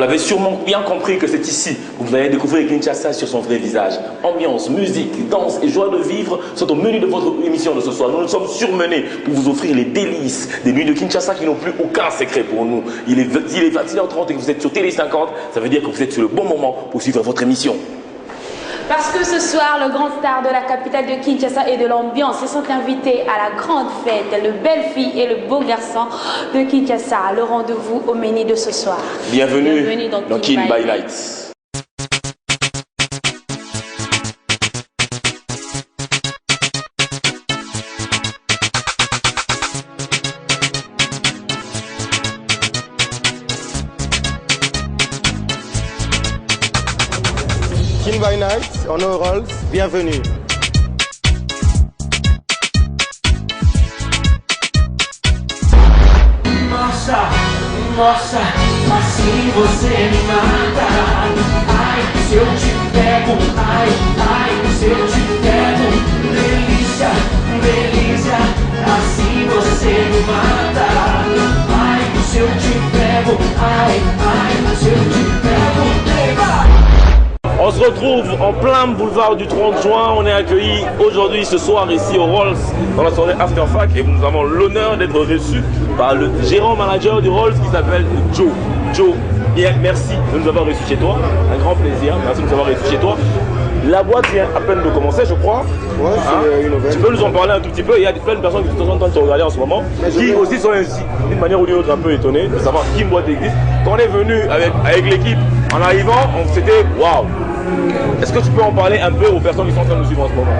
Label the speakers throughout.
Speaker 1: l'avez sûrement bien compris que c'est ici que vous allez découvrir Kinshasa sur son vrai visage. Ambiance, musique, danse et joie de vivre sont au menu de votre émission de ce soir. Nous nous sommes surmenés pour vous offrir les délices des nuits de Kinshasa qui n'ont plus aucun secret pour nous. Il est 21h30 et que vous êtes sur Télé 50, ça veut dire que vous êtes sur le bon moment pour suivre votre émission.
Speaker 2: Parce que ce soir, le grand star de la capitale de Kinshasa et de l'ambiance se sont invités à la grande fête, le belle fille et le beau garçon de Kinshasa. Le rendez-vous au menu de ce soir.
Speaker 1: Bienvenue dans Kin by Night.
Speaker 3: Kin by Night, on est au Rolls, bienvenue.
Speaker 4: Nossa, nossa, assim você me mata. Ai, se eu te pego, ai, ai, se eu te pego. Delícia, delícia, assim você me mata. Ai, se eu te pego, ai, ai, se eu te pego.
Speaker 1: On se retrouve en plein boulevard du 30 juin. On est accueillis aujourd'hui, ce soir, ici au Rolls, dans la soirée After Fac. Et nous avons l'honneur d'être reçus par le gérant manager du Rolls qui s'appelle Joe. Joe, bien, merci de nous avoir reçus chez toi. Un grand plaisir. Merci de nous avoir reçus chez toi. La boîte vient à peine de commencer, je crois.
Speaker 3: Ouais, c'est une nouvelle.
Speaker 1: Tu peux nous en parler un tout petit peu? Il y a plein de personnes qui sont en train de te regarder en ce moment, qui aussi sont d'une manière ou d'une autre un peu étonnées de savoir qu'une boîte existe. Quand on est venu avec l'équipe, en arrivant, on s'était waouh. Est-ce que tu peux en parler un peu aux personnes qui sont en train de nous suivre en ce moment?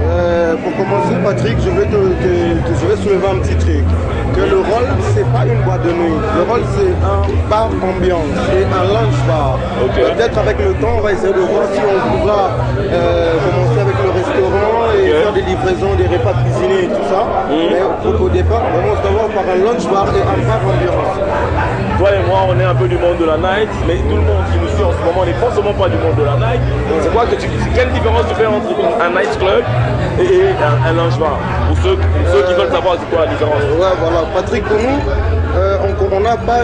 Speaker 3: Pour commencer, Patrick, je vais soulever un petit truc. Que le Rolls, c'est pas une boîte de nuit. Le Rolls, c'est un bar ambiance, c'est un lunch bar.
Speaker 1: Okay.
Speaker 3: Peut-être avec le temps, on va essayer de voir si on pourra commencer avec le restaurant et faire des livraisons, des repas cuisinés et tout ça. Mais au départ, on commence d'abord par un lunch bar et un bar ambiance.
Speaker 1: Toi et moi, on est un peu du monde de la night, mais tout le monde qui nous suit en ce moment n'est forcément pas du monde de la night. C'est quoi que quelle différence tu fais entre un night club et un lunch bar? Pour ceux qui veulent savoir c'est quoi la différence.
Speaker 3: Ouais, voilà. Patrick, pour nous, on n'a pas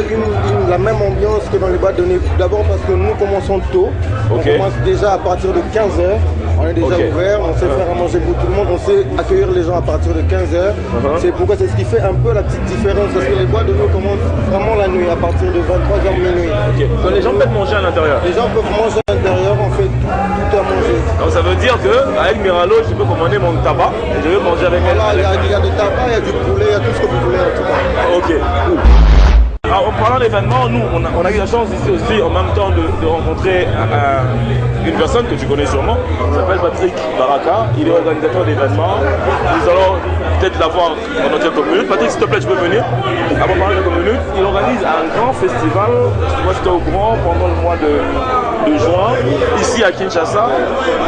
Speaker 3: la même ambiance que dans les boîtes de nuit. D'abord parce que nous commençons tôt.
Speaker 1: Okay.
Speaker 3: On commence déjà à partir de 15h. On est déjà ouvert, on sait faire à manger pour tout le monde, on sait accueillir les gens à partir de 15h. C'est ce qui fait un peu la petite différence, parce que les boîtes de nuit commencent vraiment la nuit, à partir de 23h minuit.
Speaker 1: Okay. Donc les gens peuvent manger à l'intérieur?
Speaker 3: Les gens peuvent manger à l'intérieur, on fait tout à manger.
Speaker 1: Donc ça veut dire qu'avec Miralo, je peux commander mon tabac et je vais manger avec elle.
Speaker 3: Voilà, il y a du tabac, il y a du poulet, il y a tout ce que vous voulez en tout cas.
Speaker 1: Ok, cool. Alors, en parlant d'événements, nous, on a eu la chance ici aussi, en même temps, de rencontrer une personne que tu connais sûrement, qui s'appelle Patrick Baraka. Il est organisateur d'événements. Nous allons peut-être l'avoir pendant quelques minutes. Patrick, s'il te plaît, tu peux venir. Avant de parler quelques minutes, il organise un grand festival, moi j'étais au courant, pendant le mois de juin, ici à Kinshasa.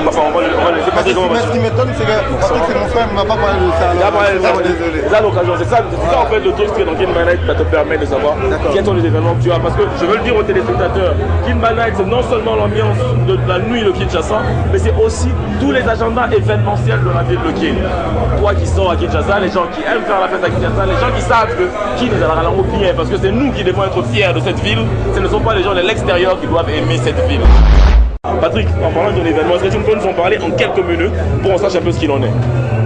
Speaker 1: Enfin, on va le laisser passer.
Speaker 3: Mais ce qui m'étonne, c'est que Patrick, c'est mon frère, il ne m'a pas parlé de ça. Alors, désolé.
Speaker 1: C'est ça l'occasion, c'est ça en fait le truc qui est dans Kin by Night, ça te permet de savoir quels sont les événements que tu as. Parce que je veux le dire aux téléspectateurs, Kin by Night, c'est non seulement l'ambiance de la nuit de Kinshasa, mais c'est aussi tous les agendas événementiels de la ville de Kin. Toi qui sors à Kinshasa, les gens qui aiment faire la fête à Kinshasa, les gens qui savent que Kin est dans la langue bien, parce que c'est nous qui devons être fiers de cette ville, ce ne sont pas les gens de l'extérieur qui doivent aimer cette ville. Patrick, en parlant de ton événement, est-ce que tu peux nous en parler en quelques minutes pour qu'on sache un peu ce qu'il en est?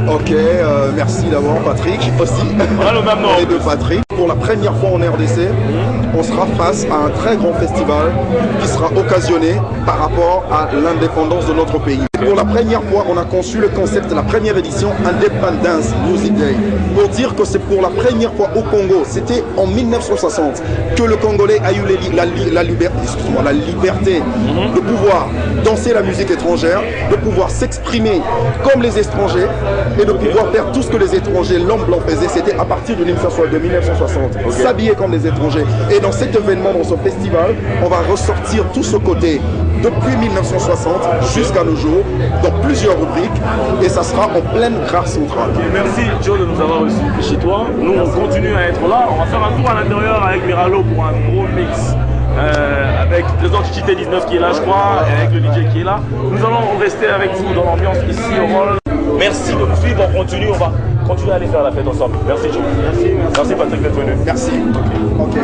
Speaker 5: Ok, merci d'abord Patrick aussi.
Speaker 1: On a le même nom.
Speaker 5: Et de Patrick. Pour la première fois en RDC, on sera face à un très grand festival qui sera occasionné par rapport à l'indépendance de notre pays. Pour la première fois, on a conçu le concept de la première édition Independence Music Day. Pour dire que c'est pour la première fois au Congo, c'était en 1960 que le Congolais a eu la liberté de pouvoir danser la musique étrangère, de pouvoir s'exprimer comme les étrangers et de pouvoir faire tout ce que les étrangers, l'homme blanc faisait. C'était à partir de 1960. S'habiller comme les étrangers. Et dans cet événement, dans ce festival, on va ressortir tout ce côté depuis 1960 jusqu'à nos jours, dans plusieurs rubriques, et ça sera en pleine gare centrale.
Speaker 1: Merci Joe de nous avoir reçus chez toi. Nous on continue à être là. On va faire un tour à l'intérieur avec Miralo pour un gros mix. Avec le T 19 qui est là je crois, et avec le DJ qui est là. Nous allons rester avec vous dans l'ambiance ici au Rolls. Merci de nous suivre, on continue, on va continuer à aller faire la fête ensemble. Merci Joe. Merci Patrick d'être venu.
Speaker 5: Merci. Okay.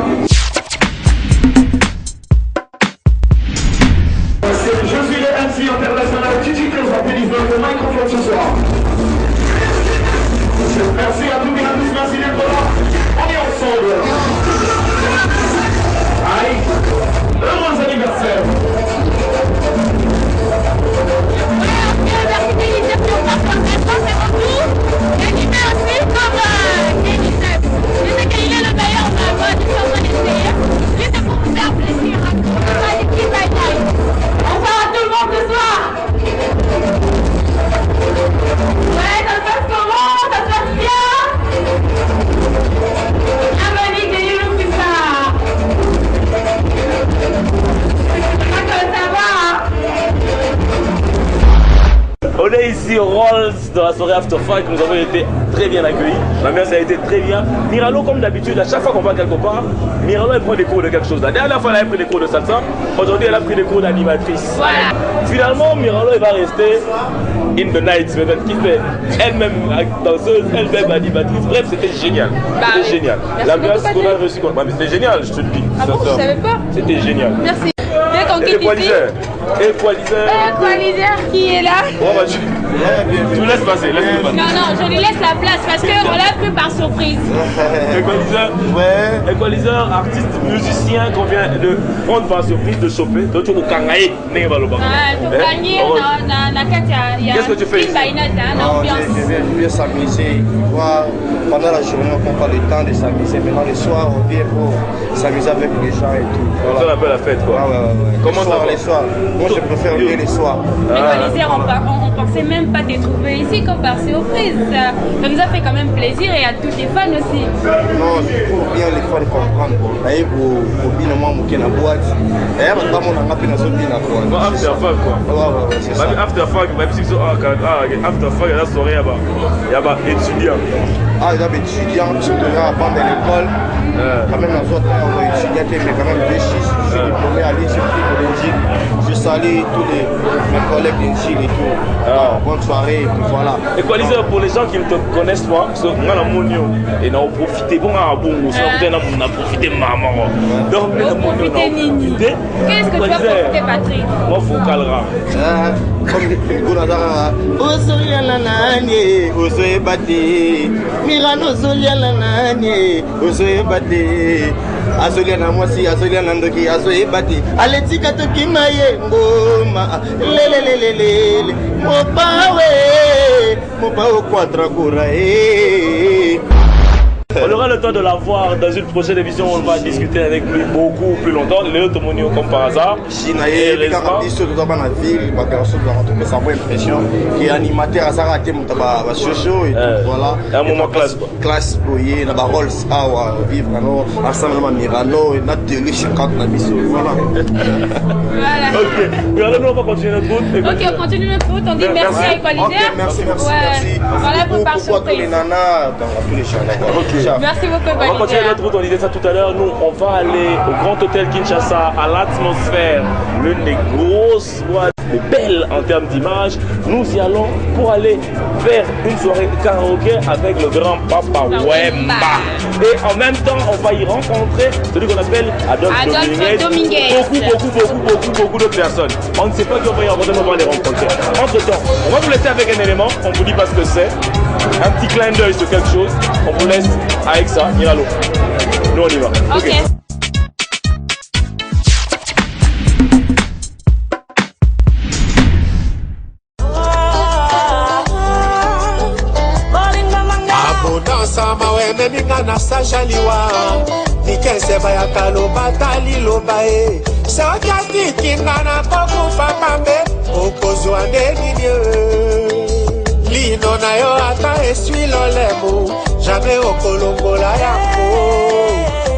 Speaker 1: aussi Rolls dans la soirée After Five, nous avons été très bien accueillis. L'ambiance a été très bien. Miralo, comme d'habitude, à chaque fois qu'on va quelque part, Miralo elle prend des cours de quelque chose. La dernière fois elle a pris des cours de salsa, aujourd'hui elle a pris des cours d'animatrice. Voilà. Finalement, Miralo elle va rester in the night, peut-être qui fait elle-même danseuse, elle-même animatrice. Bref, c'était génial. C'était génial. L'ambiance qu'on a reçue, c'était génial, je te le dis.
Speaker 2: Ah bon, je savais pas.
Speaker 1: C'était génial.
Speaker 2: Merci. Dès qu'on quitte ici. Équaliseur qui est là.
Speaker 1: Oh, bah, tu laisses passer, laisse-le passer.
Speaker 2: Non, je lui laisse la place parce qu'on l'a pris par surprise.
Speaker 1: Équaliseur, ouais. Équaliseur, artiste, musicien qu'on vient de prendre par surprise, de choper. Donc tu vas gagner. Qu'est-ce que tu fais ici?
Speaker 3: Je viens s'amuser. Pendant la journée, on prend pas le temps de s'amuser. Maintenant, le soir, on vient pour s'amuser avec les gens et tout.
Speaker 1: Voilà. C'est un peu la fête, quoi. Comment ça va?
Speaker 3: Les soirs. Moi, je préfère bien les soirs.
Speaker 2: Équaliseur, on pensait même pas te trouver ici comme par surprise. Ça nous a fait quand même plaisir et à tous les fans aussi.
Speaker 3: Non, je trouve bien les fans comprendre. D'ailleurs, pour bien moi, je suis dans la boîte. D'ailleurs, je suis dans la boîte.
Speaker 1: After Fag, quoi.
Speaker 3: Ouais, c'est ça.
Speaker 1: After Fag, même si After Fag, il y a la soirée, il y a des étudiants.
Speaker 3: Ah, il y a des étudiants qui sont avant de l'école. Quand même, les autres, on va étudier, mais quand même, 2-6. Je suis diplômé à l'INSI de Belgique. Je salue tous mes collègues d'INSI et tout. Bonne soirée, et puis voilà.
Speaker 1: Équaliseur, pour les gens qui ne te connaissent pas, parce que moi, la monio, et on a profité, bon, on a profité maman. Donc, on a profité Nini.
Speaker 2: Qu'est-ce que tu vas profiter, Patrick?
Speaker 1: Moi, il faut calera.
Speaker 3: Comme le Gounazara. Ozoya la nani, Ozoye Bate. Mirano Zolia la nani, Ozoye Bate. Azolia na mwasi, Azolia na ndoki, Azoye Bate. Aletika toki maye ngoma. Lelelelelele. Mopawe quadragura.
Speaker 1: On aura le temps de la voir dans une prochaine émission où on va discuter avec lui beaucoup plus longtemps. Léo Tomonio comme par hasard.
Speaker 3: Chinaïe, les artistes de la ville, ça m'a impression. Qui est animateur à Sarate, Moutaba, Chocho et tout. Voilà.
Speaker 1: Un moment classe.
Speaker 3: Classe pour y na Rolls à vivre, ensemble Mirano et notre télé 50 na mission. Voilà.
Speaker 2: Ok.
Speaker 1: Mais alors nous on va continuer notre route.
Speaker 2: Ok, on continue notre route. On dit merci à Équaliseur.
Speaker 3: Merci.
Speaker 2: Voilà pour par surprise.
Speaker 3: Tous les nanas dans tous les channels.
Speaker 2: Merci beaucoup,
Speaker 1: On va continuer notre route, on disait ça tout à l'heure. Nous, on va aller au Grand Hôtel Kinshasa, à l'atmosphère, l'une des grosses boîtes, les belles en termes d'image. Nous y allons pour aller faire une soirée karaoké avec le grand Papa Wemba. Et en même temps, on va y rencontrer celui qu'on appelle Adolphe Dominguez. Beaucoup d'autres personnes. On ne sait pas qui on va y rencontrer, mais on va les rencontrer. Entre temps, on va vous laisser avec un élément, on ne vous dit pas ce que c'est. Un petit clin d'œil sur quelque chose. On vous laisse avec ça, Miralo. Nous on y va.
Speaker 2: Ok.
Speaker 6: Abondansa mawe meminga na sajaliwa. Nikense baya kaloba taliloba e. Sokiati kinga na koku fapambe. Okozwa ndenini Lino na yo ata esui lolemo. Jamais au kolongola yako.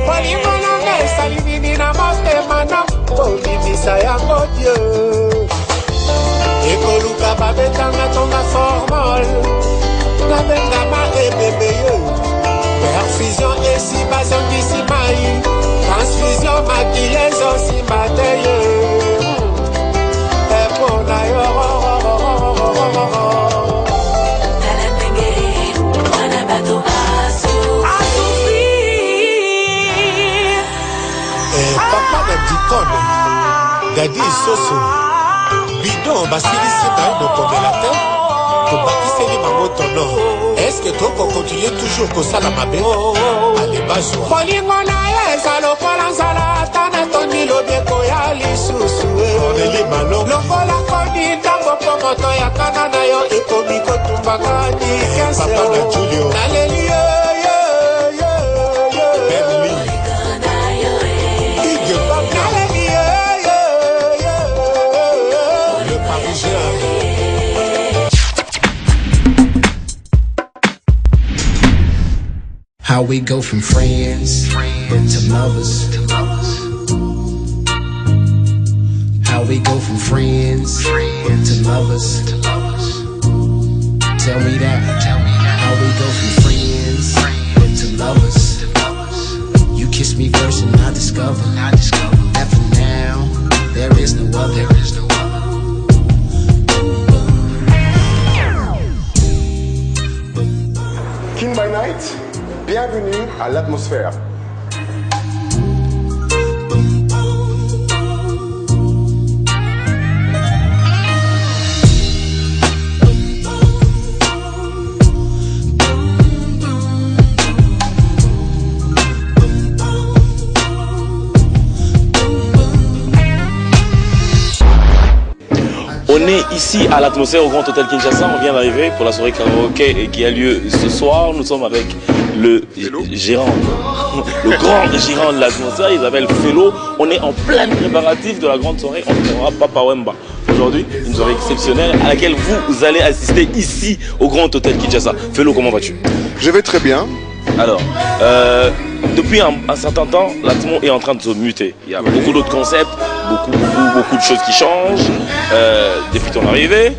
Speaker 6: Polimo nanga esalimini na motema na Polimisa yango Dieu. Ekoluka babetanga tonga formol. Nabenga ma ebebe yo. Perfusion esi bazongisi mai. Transfusion maquilleuse aussi mateye. Epona yo. Gadi Soso Bidon basilisi na yo mokomela te tobakiseli bango tono. Est-ce que toko continue toujours kosala mabe? Ale bazwa bolingo na yo eza lokola nzala ata na tondi lobeko ya lisusu lokola koni ntango mpo moto ya kana na yo ekomi kotumbaka dikese naleli
Speaker 7: How we go from friends to lovers. How we go from friends to lovers. Tell me that how we go from friends to lovers. You kiss me first and I discover that for now there is no other.
Speaker 5: King by Night, bienvenue à l'atmosphère.
Speaker 1: On est ici à l'atmosphère au Grand Hôtel Kinshasa. On vient d'arriver pour la soirée karaoké qui a lieu ce soir. Nous sommes avec le gérant, le grand gérant de l'atmosphère. Il s'appelle Felo. On est en plein préparatif de la grande soirée. On fera Papa Wemba. Aujourd'hui, une soirée exceptionnelle à laquelle vous allez assister ici au Grand Hôtel Kinshasa. Felo, comment vas-tu?
Speaker 5: Je vais très bien.
Speaker 1: Alors, depuis un certain temps, l'atmo est en train de se muter. Il y a beaucoup d'autres concepts, beaucoup de choses qui changent depuis ton arrivée.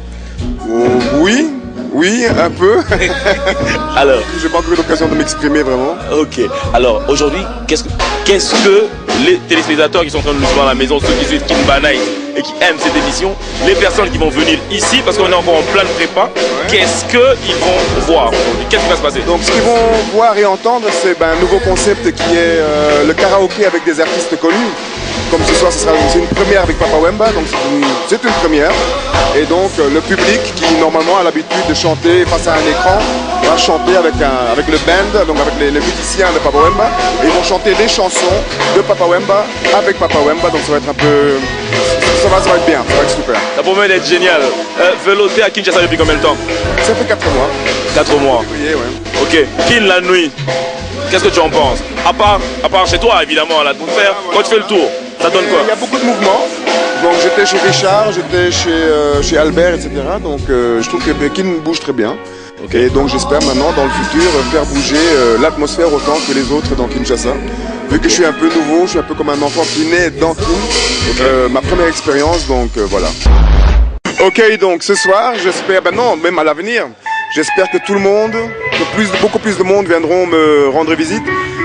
Speaker 5: Oui, un peu.
Speaker 1: Alors,
Speaker 5: j'ai pas encore eu l'occasion de m'exprimer vraiment.
Speaker 1: Ok. Alors, aujourd'hui, qu'est-ce que les téléspectateurs qui sont en train de nous voir à la maison, ceux qui suivent King by Night et qui aiment cette émission, les personnes qui vont venir ici, parce qu'on est encore en plein de prépa, qu'est-ce qu'ils vont voir aujourd'hui? Qu'est-ce qui va se passer?
Speaker 5: Donc ce qu'ils vont voir et entendre, c'est un nouveau concept qui est le karaoké avec des artistes connus. Comme ce soir, c'est une première avec Papa Wemba, donc c'est une première. Et donc le public qui normalement a l'habitude de chanter face à un écran va chanter avec le band, donc avec les musiciens de Papa Wemba. Et ils vont chanter les chansons de Papa Wemba avec Papa Wemba, donc ça va être un peu... Ça va être bien, ça va être super.
Speaker 1: Ça promet d'être génial. Velo, t'es à Kinshasa depuis combien de temps?
Speaker 5: Ça fait 4 mois.
Speaker 1: 4 mois.
Speaker 5: Février, ouais.
Speaker 1: Ok. Kin la nuit, qu'est-ce que tu en penses? À part chez toi, évidemment, à l'atmosphère, quand tu fais le tour, ça donne quoi?
Speaker 5: Il y a beaucoup de mouvements. Donc j'étais chez Richard, j'étais chez Albert, etc. Donc je trouve que Kin bouge très bien. Okay. Et donc j'espère maintenant dans le futur faire bouger l'atmosphère autant que les autres dans Kinshasa. Vu que je suis un peu nouveau, je suis un peu comme un enfant qui naît dans Kin. Okay. Ma première expérience, donc voilà. Ok, donc ce soir, j'espère, non, même à l'avenir, j'espère que tout le monde, que beaucoup plus de monde viendront me rendre visite.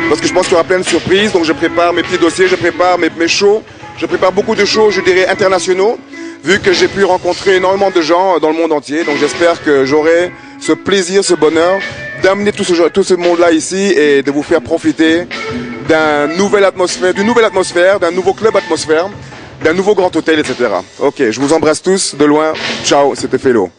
Speaker 5: Parce que je pense qu'il y aura plein de surprises. Donc je prépare mes petits dossiers, je prépare mes shows. Je prépare beaucoup de shows, je dirais, internationaux. Vu que j'ai pu rencontrer énormément de gens dans le monde entier. Donc j'espère que j'aurai ce plaisir, ce bonheur d'amener tout ce monde-là ici et de vous faire profiter d'une nouvelle atmosphère, d'un nouveau club atmosphère, d'un nouveau grand hôtel, etc. Ok, je vous embrasse tous de loin. Ciao, c'était Felo.